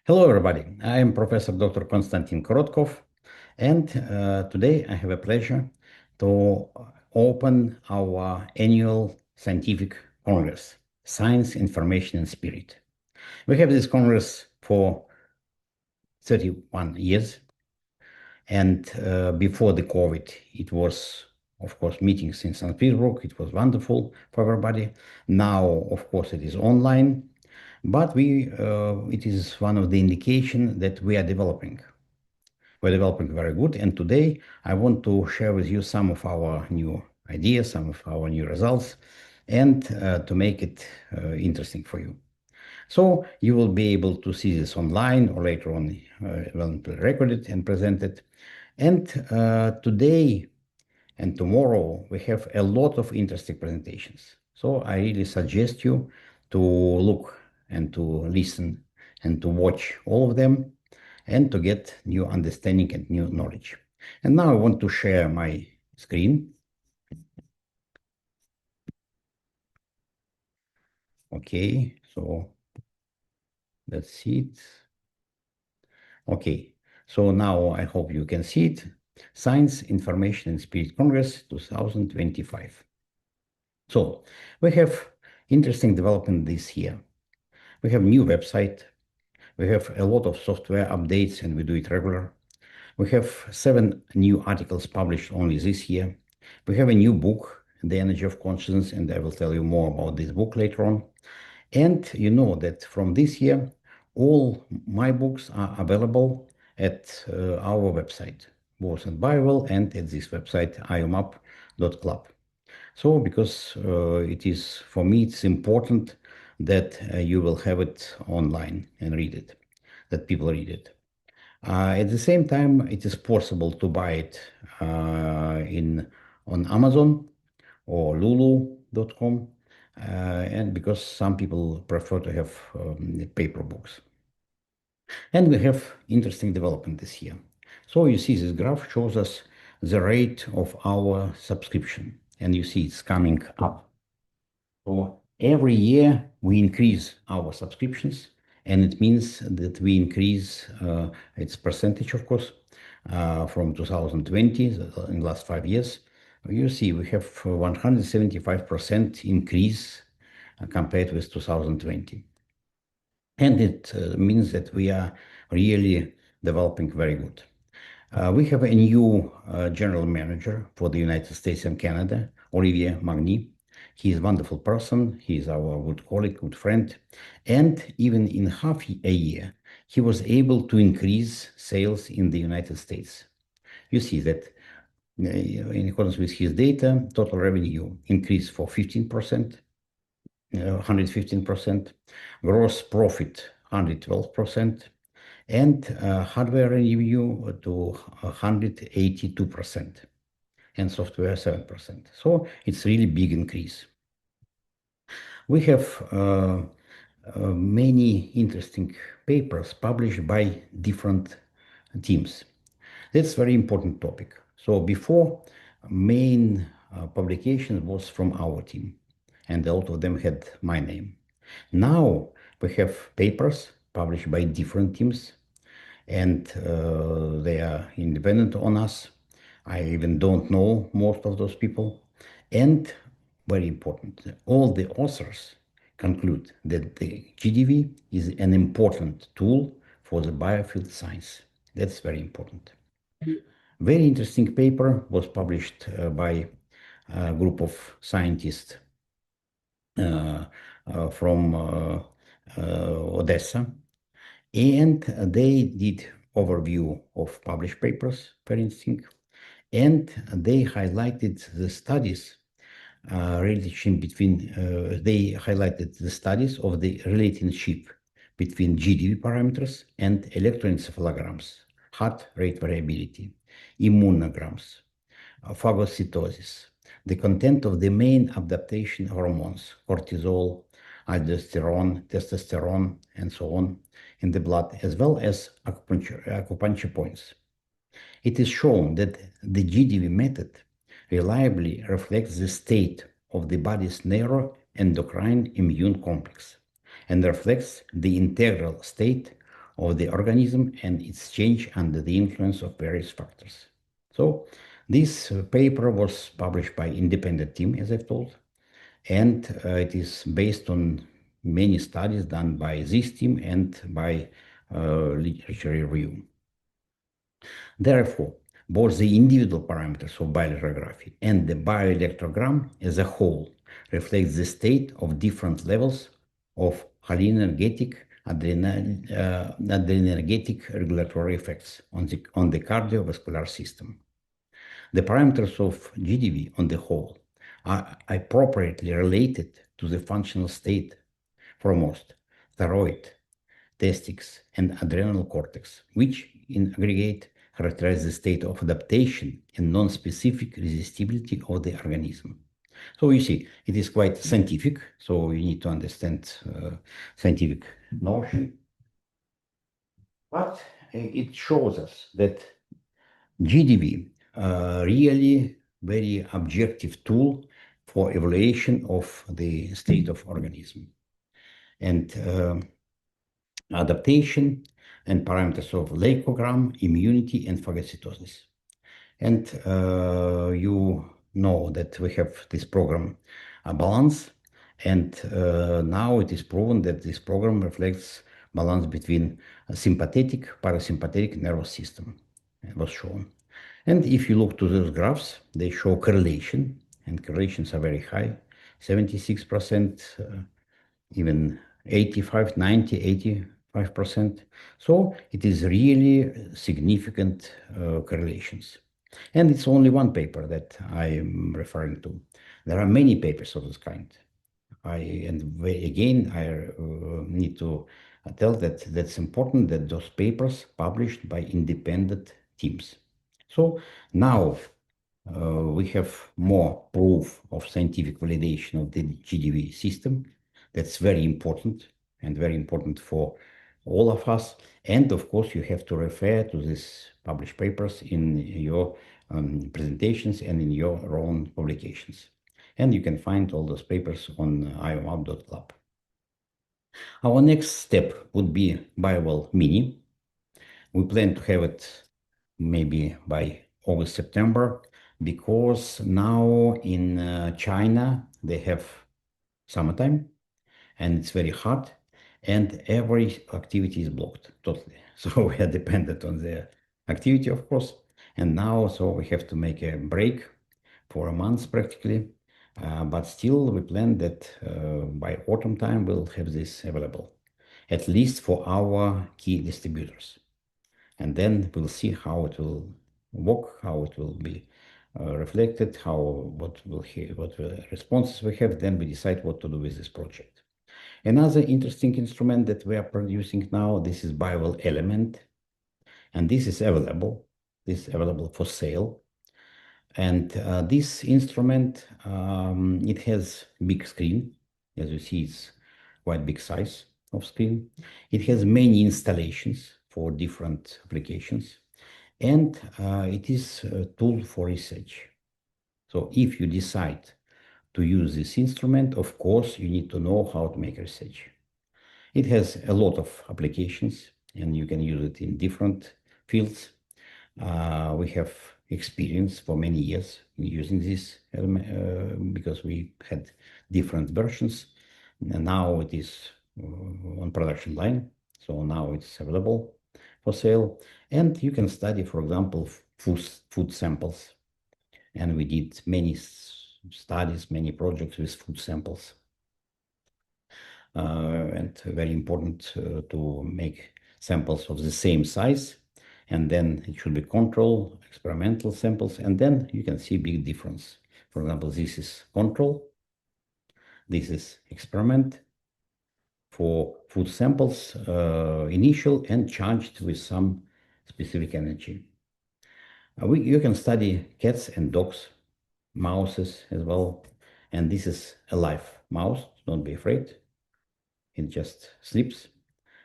Hello, everybody. I am Professor Dr. Konstantin Korotkov, and today I have a pleasure to open our annual scientific congress, Science, Information, and Spirit. We have this congress for 31 years, and before the COVID, it was, of course, meetings in St. Petersburg. It was wonderful for everybody. Now, of course, it is online. But it is one of the indication that we are developing. We're developing very good. And today I want to share with you some of our new ideas, some of our new results, and to make it interesting for you. So you will be able to see this online or later on when recorded and presented. And today and tomorrow we have a lot of interesting presentations. So I really suggest you to look and to listen and to watch all of them and to get new understanding and new knowledge. And now I want to share my screen. Okay, so let's see it. Okay, so now I hope you can see it. Science, Information and Spirit Congress 2025. So we have interesting development this year. We have new website. We have a lot of software updates and we do it regular. We have 7 new articles published only this year. We have a new book, The Energy of Consciousness, and I will tell you more about this book later on. And you know that from this year, all my books are available at our website, both at Bible and at this website, iomap.club. So, because it is, for me, it's important that you will have it online and read it, that people read it. At the same time, it is possible to buy it on Amazon or lulu.com, and because some people prefer to have paper books. And we have interesting development this year. So you see this graph shows us the rate of our subscription, and you see it's coming up. So every year we increase our subscriptions, and it means that we increase its percentage, of course, from 2020 in the last 5 years. You see we have 175% increase compared with 2020. And it means that we are really developing very good. We have a new general manager for the United States and Canada, Olivier Magny. He is a wonderful person. He is our good colleague, good friend. And even in half a year, he was able to increase sales in the United States. You see that in accordance with his data, total revenue increased for 15%, 115%, gross profit 112%, and hardware revenue to 182%, and software 7%. So it's really big increase. We have many interesting papers published by different teams. That's very important topic. So before, main publication was from our team, and a lot of them had my name. Now we have papers published by different teams, and they are independent on us. I even don't know most of those people. And very important, all the authors conclude that the GDV is an important tool for the biofield science. That's very important. Very interesting paper was published by a group of scientists from Odessa, and they did overview of published papers, for instance, and they highlighted the studies relation between, they highlighted the studies of the relationship between GDV parameters and electroencephalograms, heart rate variability, immunograms, phagocytosis, the content of the main adaptation hormones, cortisol, aldosterone, testosterone, and so on in the blood, as well as acupuncture points. It is shown that the GDV method reliably reflects the state of the body's neuroendocrine immune complex and reflects the integral state of the organism and its change under the influence of various factors. So this paper was published by independent team, as I've told, and it is based on many studies done by this team and by literature review. Therefore, both the individual parameters of bioelectrography and the bioelectrogram as a whole reflects the state of different levels of cholinergic adrenergic regulatory effects on the cardiovascular system. The parameters of GDV on the whole are appropriately related to the functional state, foremost thyroid, testes, and adrenal cortex, which in aggregate characterize the state of adaptation and non-specific resistibility of the organism. So you see, it is quite scientific, so you need to understand scientific notion. But it shows us that GDV really very objective tool for evaluation of the state of organism. And adaptation and parameters of leukogram, immunity, and phagocytosis. And you know that we have this program, balance, and now it is proven that this program reflects balance between a sympathetic, parasympathetic nervous system. It was shown. And if you look to those graphs, they show correlation, and correlations are very high, 76%, even 85, 90, 85%. So it is really significant correlations. And it's only one paper that I am referring to. There are many papers of this kind. Again, I need to tell that that's important that those papers published by independent teams. So now we have more proof of scientific validation of the GDV system. That's very important and very important for all of us. And of course, you have to refer to these published papers in your presentations and in your own publications. And you can find all those papers on iomap.club. Our next step would be BioWell Mini. We plan to have it maybe by August, September, because now in China they have summertime and it's very hot and every activity is blocked totally. So we are dependent on the activity, of course. And now, so we have to make a break for a month practically. But still, we plan that by autumn time we'll have this available, at least for our key distributors. And then we'll see how it will work, how it will be reflected, what responses we have. Then we decide what to do with this project. Another interesting instrument that we are producing now, this is BioWell Element, and this is available. This is available for sale. And this instrument, it has big screen. As you see, it's quite big size of screen. It has many installations for different applications. And it is a tool for research. So if you decide to use this instrument, of course, you need to know how to make research. It has a lot of applications and you can use it in different fields. We have experience for many years in using this because we had different versions. And now it is on production line. So now it's available for sale. And you can study, for example, food samples. And we did many studies, many projects with food samples. And very important to make samples of the same size. And then it should be control, experimental samples, and then you can see big difference. For example, this is control, this is experiment for food samples, initial and charged with some specific energy. You can study cats and dogs, mouses as well, and this is a live mouse, don't be afraid, it just sleeps,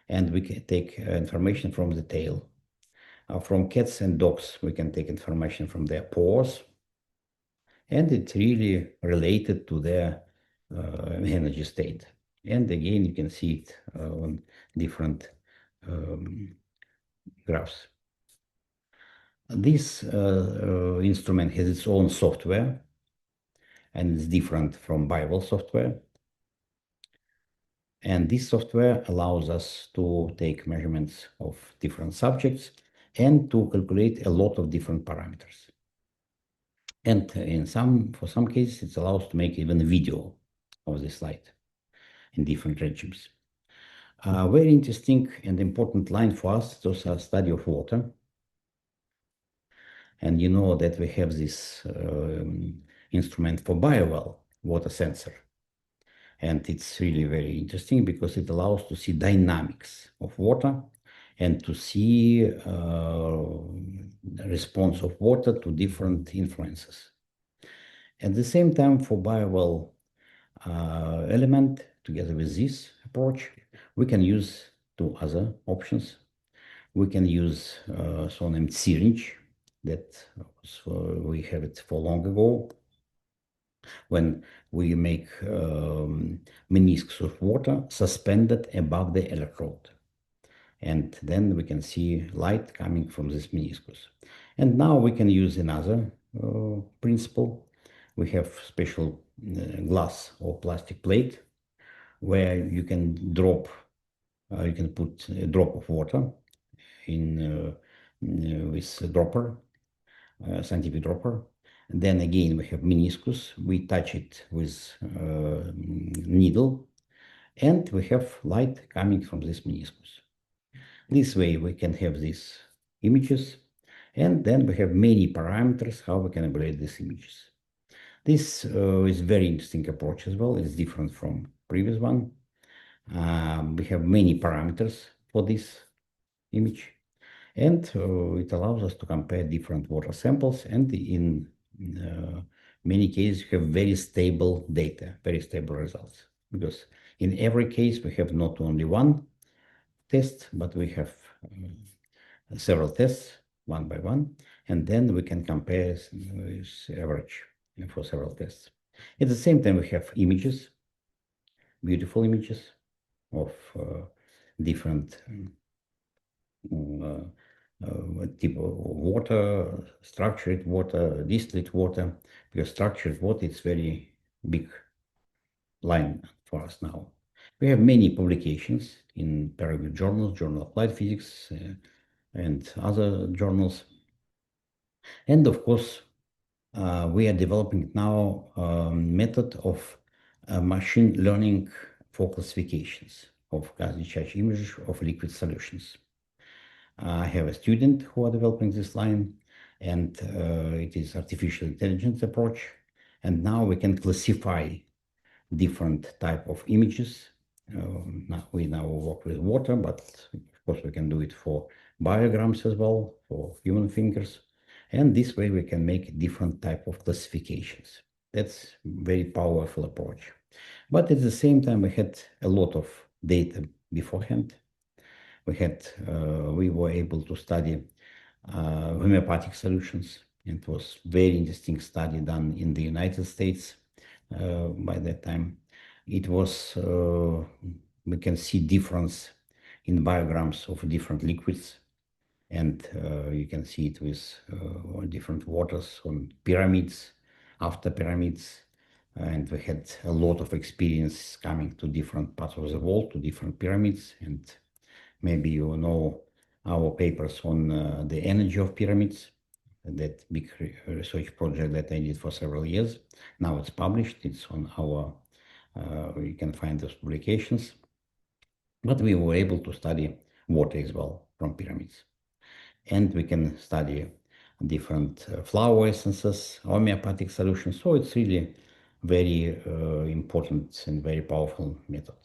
and we can take information from the tail. From cats and dogs, we can take information from their paws, and it's really related to their energy state. And again, you can see it on different um, graphs. This instrument has its own software, and it's different from Bible software. And this software allows us to take measurements of different subjects and to calculate a lot of different parameters. And for some cases, it allows to make even a video of the slide in different regimes. Very interesting and important line for us is also a study of water. And you know that we have this instrument for biowell, water sensor. And it's really very interesting because it allows to see dynamics of water and to see the response of water to different influences. At the same time, for biowell element, together with this approach, we can use two other options. We can use so-named syringe that we have it for long ago, when we make meniscus of water suspended above the electrode. And then we can see light coming from this meniscus. And now we can use another principle. We have special glass or plastic plate where you can put a drop of water in with a dropper, scientific dropper. And then again, we have meniscus. We touch it with needle, and we have light coming from this meniscus. This way, we can have these images, and then we have many parameters how we can evaluate these images. This is very interesting approach as well. It's different from previous one. We have many parameters for this image, and it allows us to compare different water samples, and in many cases you have very stable data, very stable results, because in every case we have not only one test, but we have several tests one by one, and then we can compare with average for several tests. At the same time, we have images, beautiful images of different type of water, structured water, distilled water, because structured water is very big line for us now. We have many publications in peer-reviewed journals, Journal of Applied Physics, and other journals. And of course, we are developing now a method of machine learning for classifications of gas discharge images of liquid solutions. I have a student who are developing this line, and it is artificial intelligence approach. And now we can classify different type of images. We now work with water, but of course we can do it for biograms as well, for human fingers. And this way we can make different type of classifications. That's very powerful approach. But at the same time, we had a lot of data beforehand. We were able to study homeopathic solutions. It was very interesting study done in the United States by that time. It was, we can see difference in biograms of different liquids, and you can see it with different waters on pyramids, after pyramids, and we had a lot of experience coming to different parts of the world, to different pyramids, and maybe you know our papers on the energy of pyramids, that big research project that I did for several years. Now it's published, it's on our, you can find those publications. But we were able to study water as well from pyramids. And we can study different flower essences, homeopathic solutions. So it's really very important and very powerful method.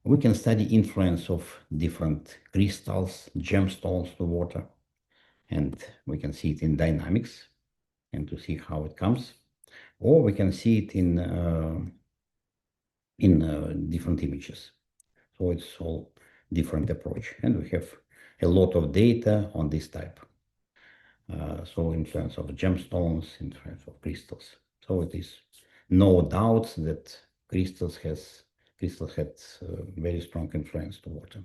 We can study influence of different crystals, gemstones to water, and we can see it in dynamics and to see how it comes. Or we can see it in different images. So it's all different approach, and we have a lot of data on this type. So influence of gemstones, influence of crystals. So it is no doubt that crystals had very strong influence to water.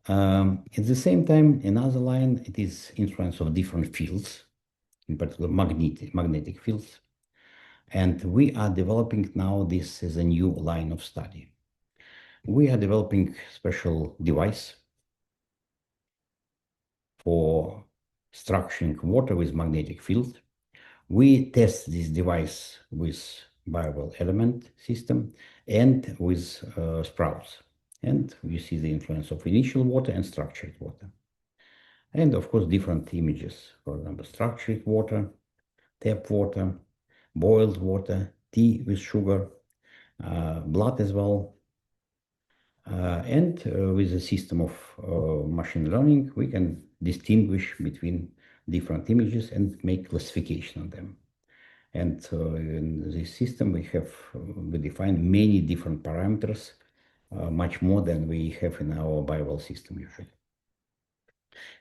At the same time, another line, it is influence of different fields, in particular magnetic fields. And we are developing now this as a new line of study. We are developing special device for structuring water with magnetic field. We test this device with viable element system and with sprouts. And you see the influence of initial water and structured water. And of course, different images, for example, structured water, tap water, boiled water, tea with sugar, blood as well. And with a system of machine learning, we can distinguish between different images and make classification of them. And in this system, we define many different parameters, much more than we have in our Bible system usually.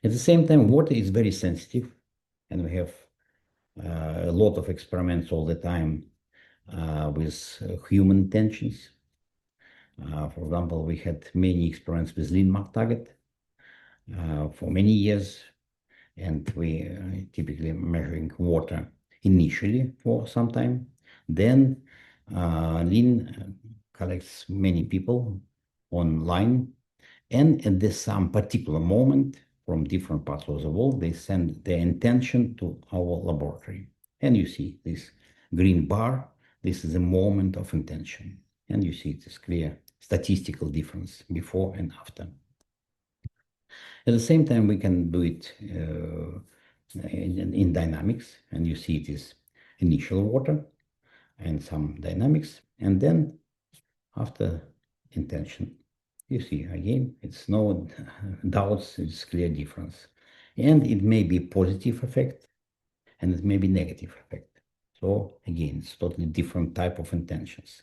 At the same time, water is very sensitive, and we have a lot of experiments all the time with human intentions. For example, we had many experiments with landmark target for many years, and we typically measuring water initially for some time. Then Lean collects many people online, and at this some particular moment from different parts of the world, they send their intention to our laboratory. And you see this green bar, this is a moment of intention. And you see this clear statistical difference before and after. At the same time, we can do it in dynamics, and you see it is initial water and some dynamics, and then after intention, you see again, it's no doubts, it's clear difference. And it may be positive effect, and it may be negative effect. So again, it's totally different type of intentions.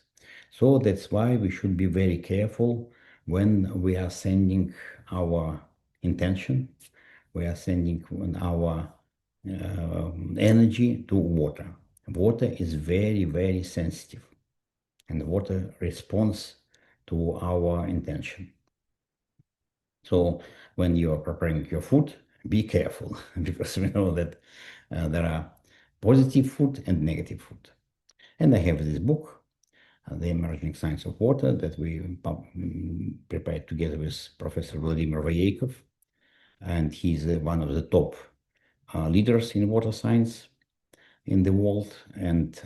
So that's why we should be very careful when we are sending our intention, we are sending our energy to water. Water is very, very sensitive, and water responds to our intention. So when you are preparing your food, be careful because we know that there are positive food and negative food. And I have this book, The Emerging Science of Water, that we prepared together with Professor Vladimir Voyeikov. And he's one of the top leaders in water science in the world. And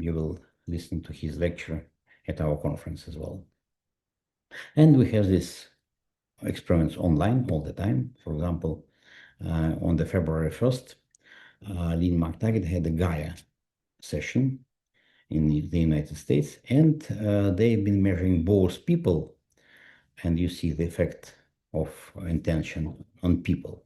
you will listen to his lecture at our conference as well. And we have this experiments online all the time. For example, on the February 1st, Landmark Target had a Gaia session in the United States, and they've been measuring both people, and you see the effect of intention on people.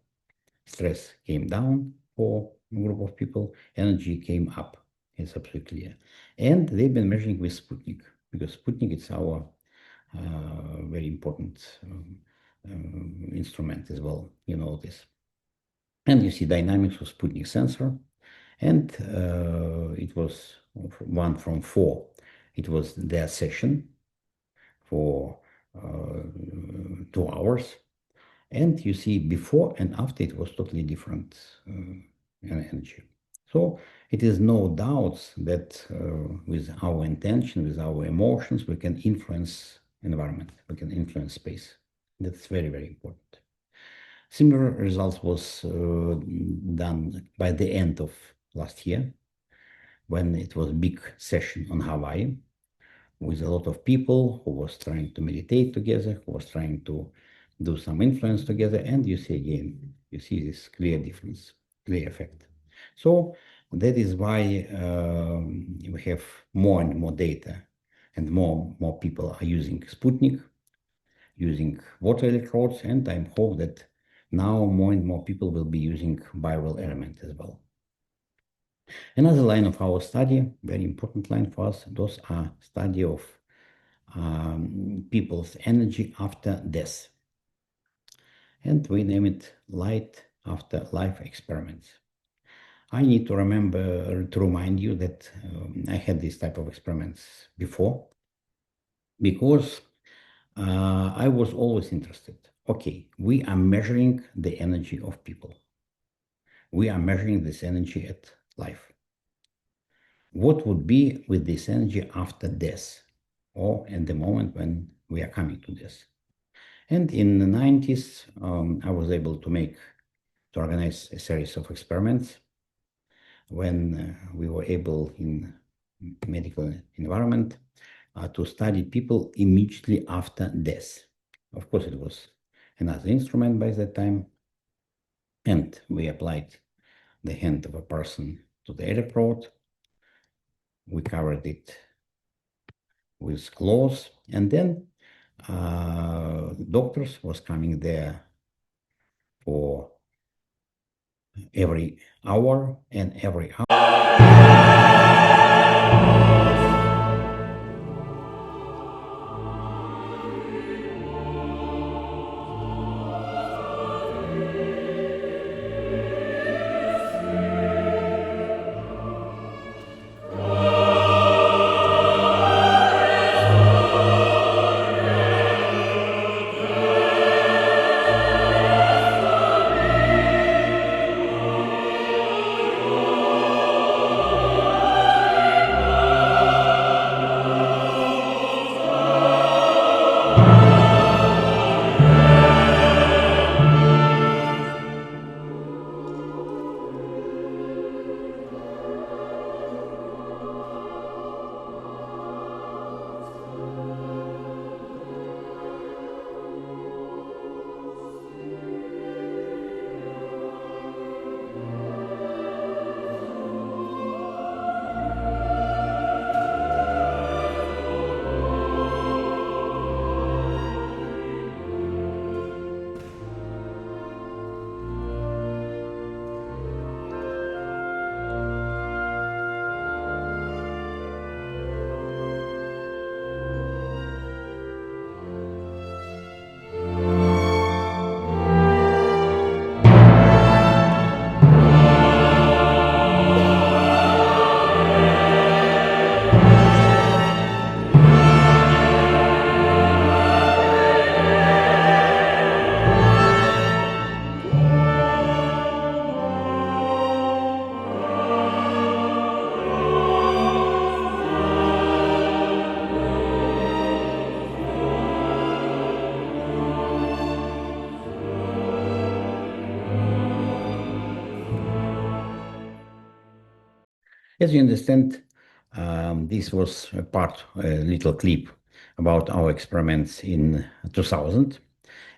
Stress came down for a group of people, energy came up. It's absolutely clear. And they've been measuring with Sputnik, because Sputnik is our very important instrument as well, you know this. And you see dynamics of Sputnik sensor, and it was 1 from 4. It was their session for 2 hours, and you see before and after it was totally different energy. So it is no doubts that with our intention, with our emotions, we can influence environment, we can influence space. That's very, very important. Similar results was done by the end of last year, when it was a big session on Hawaii with a lot of people who was trying to meditate together, who was trying to do some influence together, and you see again, you see this clear difference, clear effect. So that is why we have more and more data, and more people are using Sputnik, using water electrodes, and I hope that now more and more people will be using viral element as well. Another line of our study, very important line for us, those are study of people's energy after death. And we name it Light After Life Experiments. I need to remind you that I had this type of experiments before, because I was always interested okay, we are measuring the energy of people. We are measuring this energy at life. What would be with this energy after death or at the moment when we are coming to death? And in the 90s, I was able to organize a series of experiments when we were able in medical environment to study people immediately after death. Of course, it was another instrument by that time, and we applied the hand of a person to the electrode. We covered it with cloths, and then doctors was coming there for every hour and every hour. As you understand, this was a little clip about our experiments in 2000.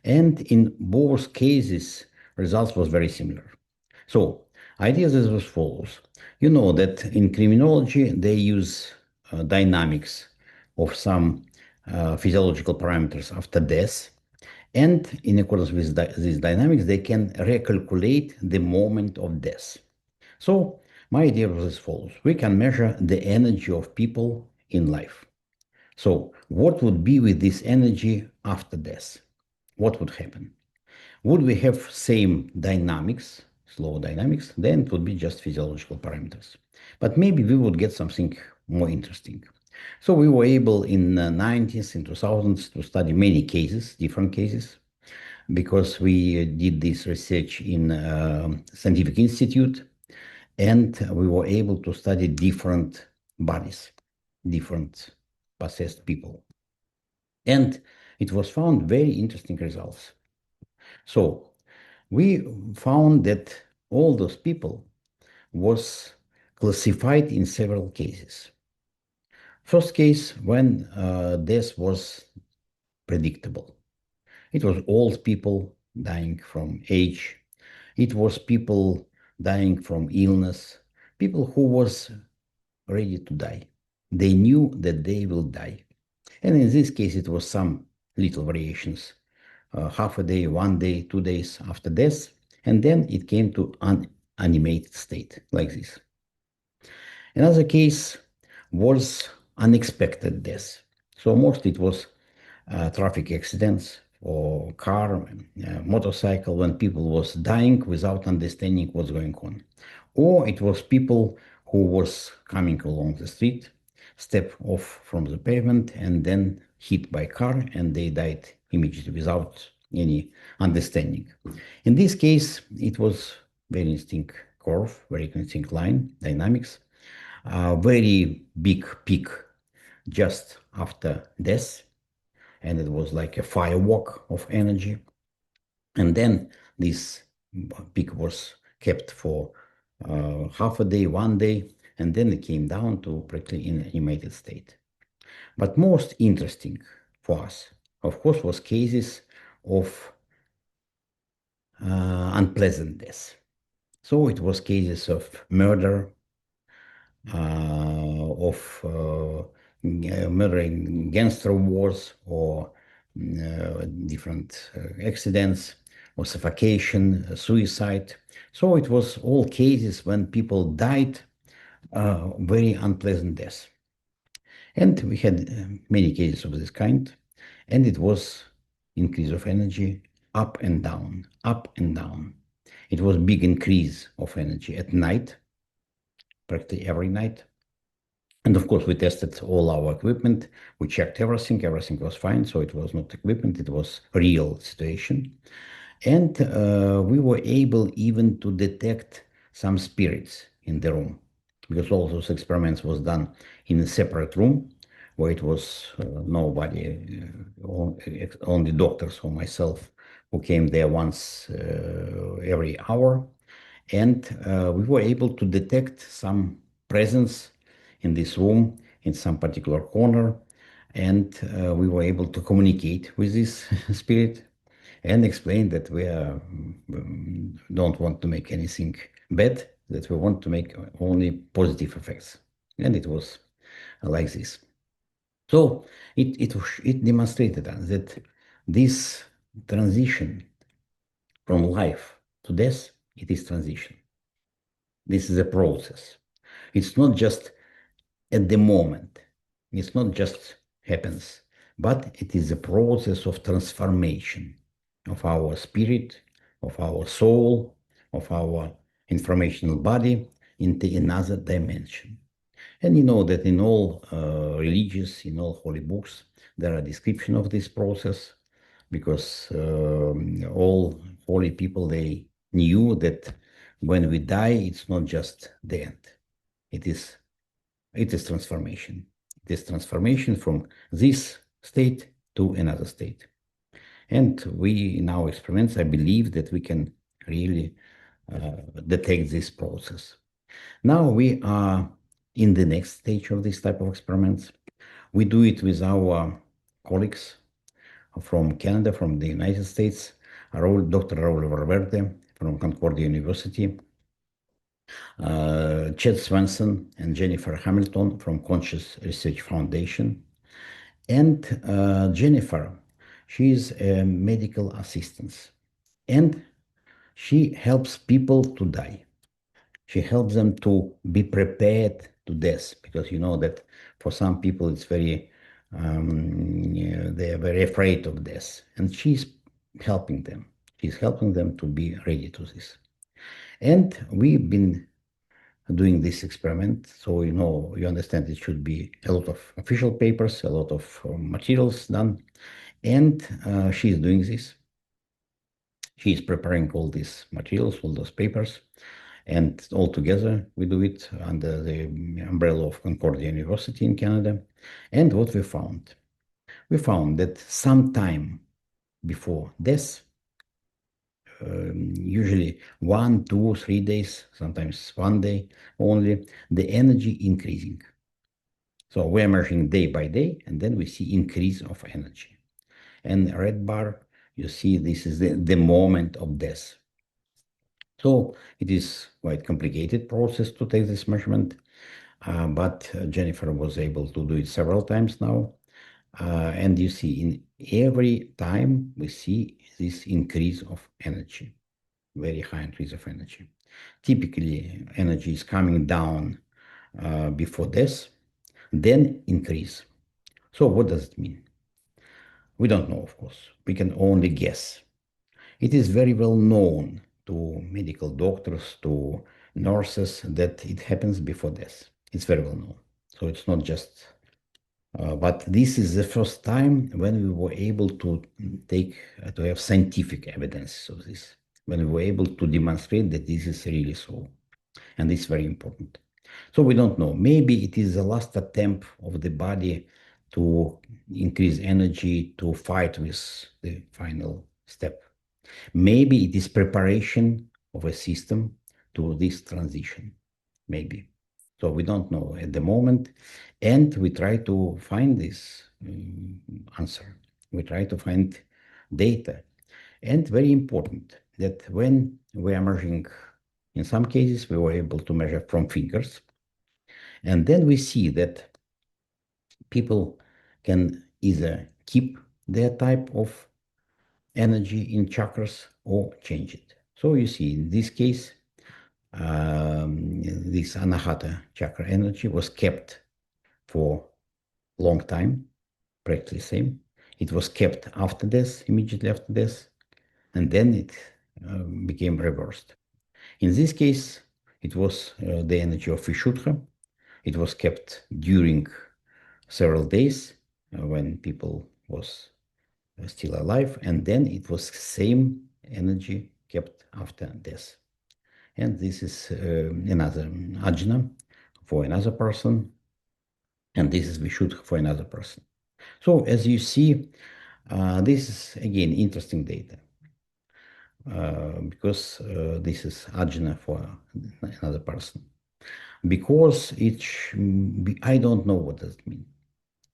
And in both cases, results was very similar. So, ideas is as follows. You know that in criminology, they use dynamics of some physiological parameters after death. And in accordance with these dynamics, they can recalculate the moment of death. So my idea was as follows. We can measure the energy of people in life. So what would be with this energy after death? What would happen? Would we have same dynamics, slow dynamics? Then it would be just physiological parameters. But maybe we would get something more interesting. So we were able in the 90s and 2000s to study many cases, different cases, because we did this research in scientific institute, and we were able to study different bodies, different possessed people. And it was found very interesting results. So we found that all those people was classified in several cases. First case, when death was predictable. It was old people dying from age. It was people dying from illness, people who was ready to die. They knew that they will die. And in this case, it was some little variations, half a day, 1 day, 2 days after death. And then it came to an animated state like this. Another case was unexpected death. So mostly it was traffic accidents or car, motorcycle, when people was dying without understanding what's going on. Or it was people who was coming along the street, step off from the pavement and then hit by car and they died immediately without any understanding. In this case, it was very interesting curve, very interesting line, dynamics, a very big peak just after death, and it was like a firework of energy. And then this peak was kept for half a day, 1 day, and then it came down to practically in animated state. But most interesting for us, of course, was cases of unpleasant death. So it was cases of murder, murdering gangster wars or different accidents or suffocation, suicide. So it was all cases when people died very unpleasant deaths. And we had many cases of this kind, and it was increase of energy up and down, up and down. It was big increase of energy at night, practically every night. And of course, we tested all our equipment. We checked everything. Everything was fine. So it was not equipment. It was real situation. And we were able even to detect some spirits in the room, because all those experiments was done in a separate room where it was nobody, only doctors or myself who came there once every hour. And we were able to detect some presence in this room in some particular corner. And we were able to communicate with this spirit and explain that we don't want to make anything bad, that we want to make only positive effects. And it was like this. So it demonstrated us that this transition from life to death, it is transition. This is a process. It's not just at the moment. It's not just happens, but it is a process of transformation of our spirit, of our soul, of our informational body into another dimension. And you know that in all religious, in all holy books, there are description of this process, because all holy people, they knew that when we die, it's not just the end. It is transformation. It is transformation from this state to another state. And we, in our experiments, I believe that we can really detect this process. Now we are in the next stage of this type of experiments. We do it with our colleagues from Canada, from the United States, Dr. Raul Valverde from Concordia University, Chet Swenson and Jennifer Hamilton from Conscious Research Foundation. And Jennifer, she is a medical assistant, and she helps people to die. She helps them to be prepared to death, because you know that for some people it's very, they are very afraid of death, and she's helping them. She's helping them to be ready to this. And we've been doing this experiment. So, you understand it should be a lot of official papers, a lot of materials done. And she's doing this. She's preparing all these materials, all those papers. And all together, we do it under the umbrella of Concordia University in Canada. And what we found that sometime before death, usually 1, 2, 3 days, sometimes 1 day only, the energy increasing. So we're measuring day by day, and then we see increase of energy. And red bar, you see this is the moment of death. So it is quite complicated process to take this measurement, but Jennifer was able to do it several times now. And you see in every time we see this increase of energy, very high increase of energy. Typically, energy is coming down before death, then increase. So what does it mean? We don't know, of course. We can only guess. It is very well known to medical doctors, to nurses, that it happens before death. It's very well known. So it's not just But this is the first time when we were able to to have scientific evidence of this, when we were able to demonstrate that this is really so. And it's very important. So we don't know. Maybe it is the last attempt of the body to increase energy to fight with the final step. Maybe it is preparation of a system to this transition. Maybe. So we don't know at the moment. And we try to find this answer. We try to find data. And very important that when we are measuring, in some cases, we were able to measure from fingers. And then we see that people can either keep their type of energy in chakras or change it. So you see, in this case, this anahata chakra energy was kept for a long time, practically same. It was kept after death, immediately after death, and then it became reversed. In this case, it was the energy of Vishuddha. It was kept during several days when people was still alive, and then it was same energy kept after death. And this is another ajna for another person, and this is Vishuddha for another person. So as you see, this is again interesting data. Because this is ajna for another person. Because I don't know what does it mean.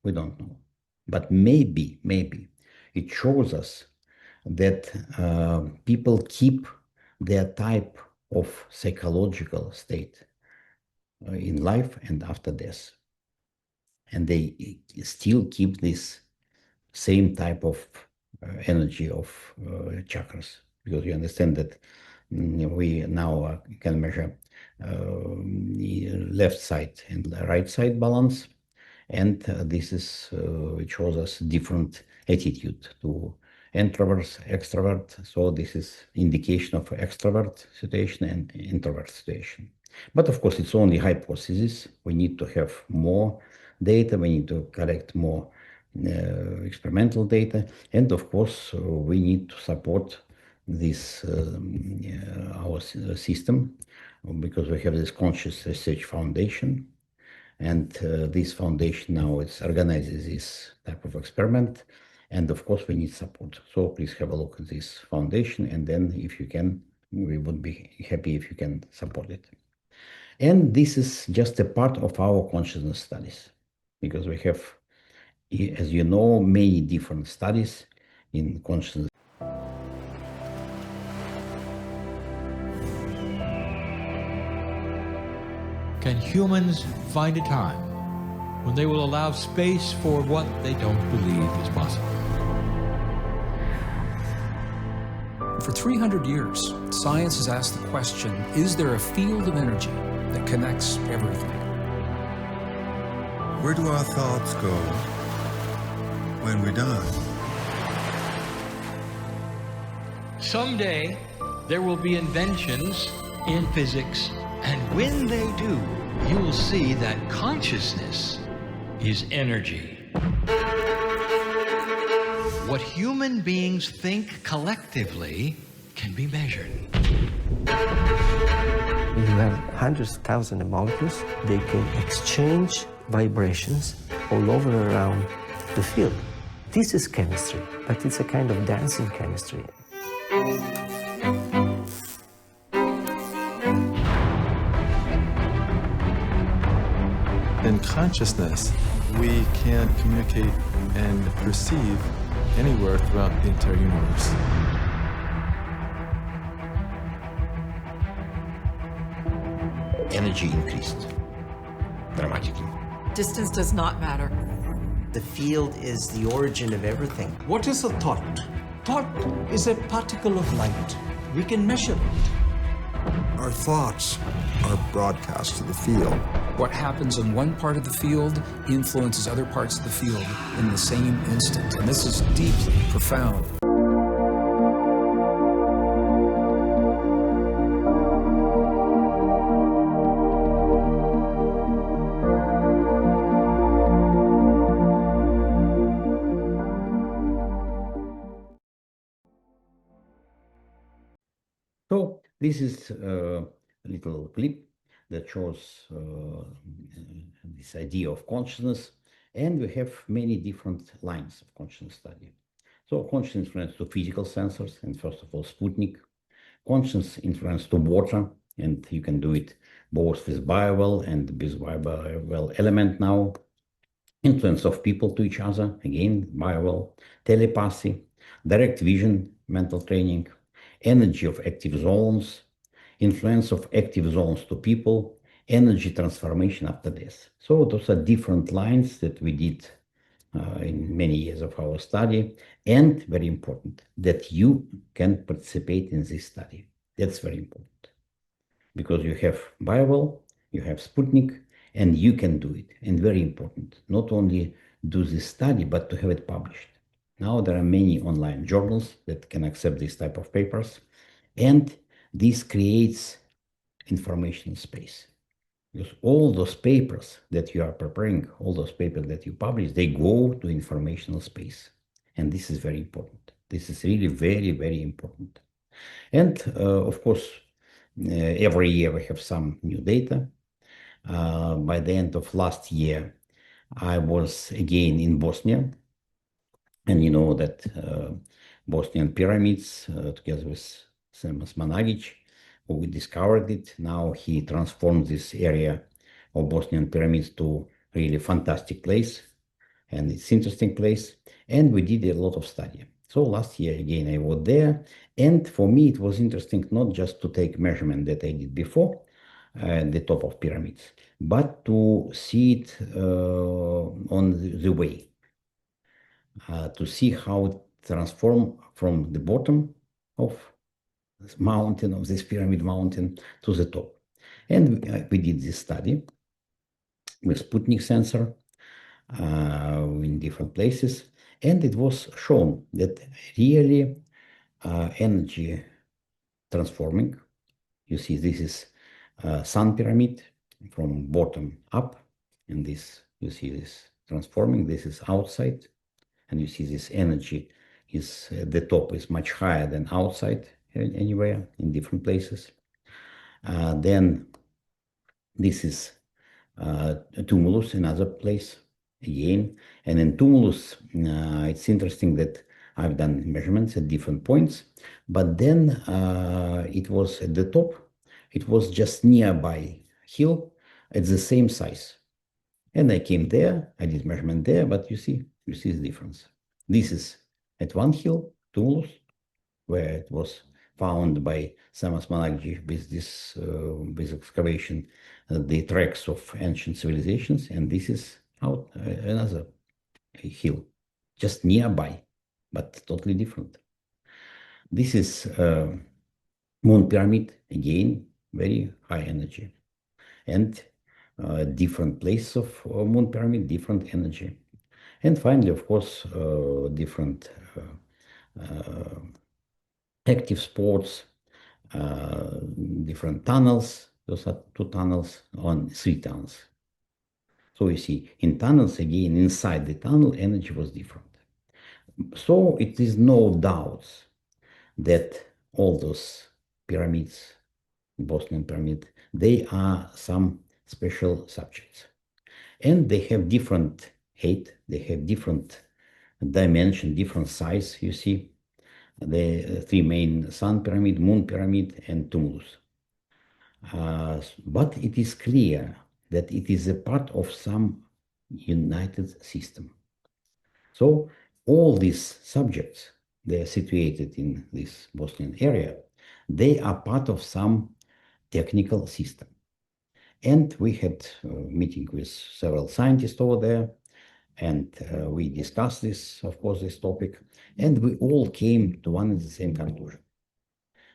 We don't know. But maybe it shows us that people keep their type of psychological state in life and after death. And they still keep this same type of energy of chakras, because you understand that we now can measure the left side and the right side balance, and this is it shows us different attitude to introvert, extrovert. So this is indication of extrovert situation and introvert situation. But of course, it's only hypothesis. We need to have more data. We need to collect more experimental data, and of course, we need to support this our system, because we have this Conscious Research Foundation, and this foundation now organizes this type of experiment, and of course we need support. So please have a look at this foundation, and then if you can, we would be happy if you can support it. And this is just a part of our consciousness studies, because we have, as you know, many different studies in consciousness. Can humans find a time when they will allow space for what they don't believe is possible? For 300 years, science has asked the question, is there a field of energy that connects everything? Where do our thoughts go when we die? Someday, there will be inventions in physics, and when they do, you will see that consciousness is energy. What human beings think collectively can be measured. You have hundreds of thousands of molecules. They can exchange vibrations all over around the field. This is chemistry, but it's a kind of dancing chemistry. In consciousness, we can communicate and perceive anywhere throughout the entire universe. Energy increased dramatically. Distance does not matter. The field is the origin of everything. What is a thought? Thought is a particle of light. We can measure it. Our thoughts are broadcast to the field. What happens in one part of the field influences other parts of the field in the same instant. And this is deeply profound. So this is a little clip that shows this idea of consciousness, and we have many different lines of consciousness study. So consciousness influence to physical sensors, and first of all, Sputnik. Consciousness influence to water, and you can do it both with biowell and with biowell element now. Influence of people to each other, again, biowell. Telepathy, direct vision, mental training, energy of active zones, influence of active zones to people, energy transformation after death. So those are different lines that we did in many years of our study, and very important that you can participate in this study. That's very important because you have Bible, you have Sputnik, and you can do it. And very important, not only do this study, but to have it published. Now there are many online journals that can accept this type of papers, and this creates information space. Because all those papers that you are preparing, all those papers that you publish, they go to informational space. And this is very important. This is really very, very important. And of course, every year we have some new data. By the end of last year, I was again in Bosnia. And you know that Bosnian pyramids, together with Semas Managic, who discovered it, now he transformed this area of Bosnian pyramids to really fantastic place, and it's interesting place. And we did a lot of study. So last year again I was there, and for me it was interesting not just to take measurement that I did before at the top of pyramids, but to see it on the way. To see how it transformed from the bottom of this mountain, of this pyramid mountain, to the top. And we did this study with Sputnik sensor in different places, and it was shown that really energy transforming. You see, this is sun pyramid from bottom up, and this, you see this transforming, this is outside. And you see this energy is at the top is much higher than outside anywhere in different places. Then this is tumulus, another place again. And in tumulus, it's interesting that I've done measurements at different points, but then it was at the top, it was just nearby hill at the same size. And I came there, I did measurement there, but you see the difference. This is at one hill, Tumulus, where it was found by Samas Managji with this with excavation, the tracks of ancient civilizations, and this is out another hill, just nearby, but totally different. This is moon pyramid, again, very high energy, and different place of moon pyramid, different energy. And finally, of course, different active sports, different tunnels. Those are 2 tunnels on 3 tunnels. So you see, in tunnels, again, inside the tunnel, energy was different. So it is no doubt that all those pyramids, Bosnian pyramid, they are some special subjects. And they have different height, they have different dimension, different size, you see. The 3 main sun pyramid, moon pyramid, and tumulus. But it is clear that it is a part of some united system. So all these subjects, they are situated in this Bosnian area, they are part of some technical system. And we had a meeting with several scientists over there, and we discussed this, of course, this topic, and we all came to one and the same conclusion,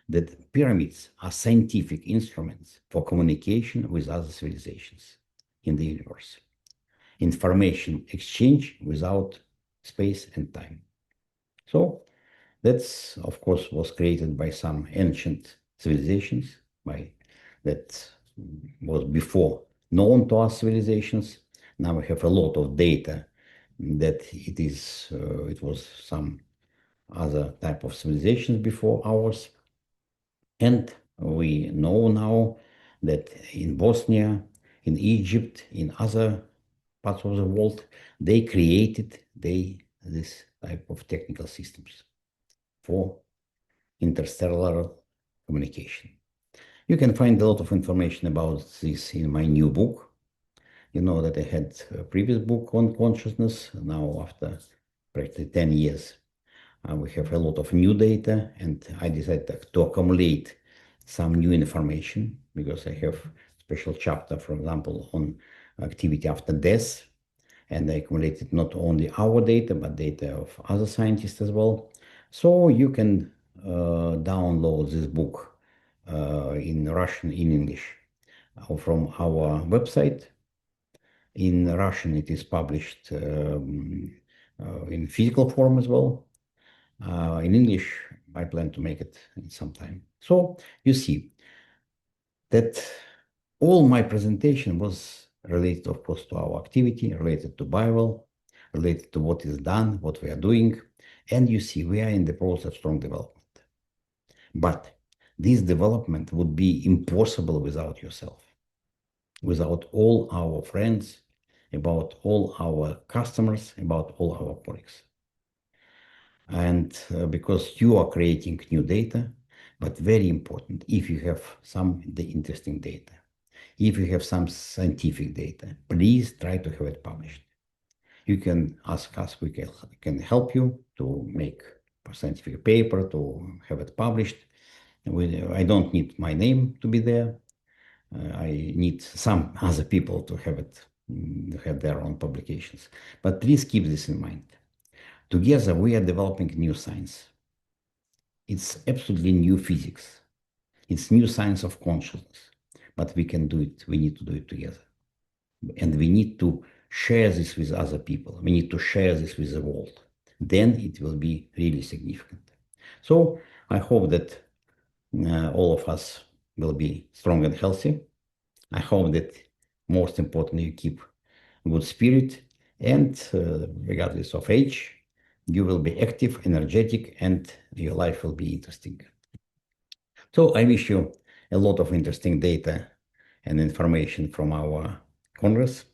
that pyramids are scientific instruments for communication with other civilizations in the universe. Information exchange without space and time. So that's, of course, was created by some ancient civilizations, that was before known to us civilizations. Now we have a lot of data that it was some other type of civilizations before ours. And we know now that in Bosnia, in Egypt, in other parts of the world, they created this type of technical systems for interstellar communication. You can find a lot of information about this in my new book. You know that I had a previous book on consciousness. Now, after practically 10 years, we have a lot of new data, and I decided to accumulate some new information because I have a special chapter, for example, on activity after death. And I accumulated not only our data, but data of other scientists as well. So you can download this book in Russian, in English, from our website. In Russian, it is published in physical form as well. In English, I plan to make it in some time. So you see that all my presentation was related, of course, to our activity, related to Bible, related to what is done, what we are doing. And you see, we are in the process of strong development. But this development would be impossible without yourself, without all our friends, about all our customers, about all our colleagues. And because you are creating new data, but very important, if you have some interesting data, if you have some scientific data, please try to have it published. You can ask us, we can help you to make a scientific paper, to have it published. I don't need my name to be there. I need some other people to have it, have their own publications. But please keep this in mind. Together, we are developing new science. It's absolutely new physics. It's new science of consciousness. But we can do it. We need to do it together. And we need to share this with other people. We need to share this with the world. Then it will be really significant. So I hope that all of us will be strong and healthy. I hope that most importantly, you keep good spirit, and regardless of age, you will be active, energetic, and your life will be interesting. So I wish you a lot of interesting data and information from our Congress,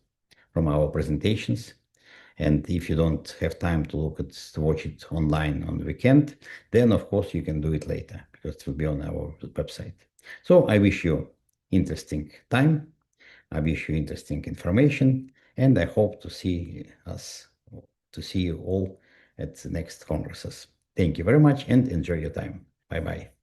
from our presentations. And if you don't have time to watch it online on the weekend, then of course you can do it later because it will be on our website. So I wish you interesting time. I wish you interesting information, and I hope to see you all at the next congresses. Thank you very much and enjoy your time. Bye-bye.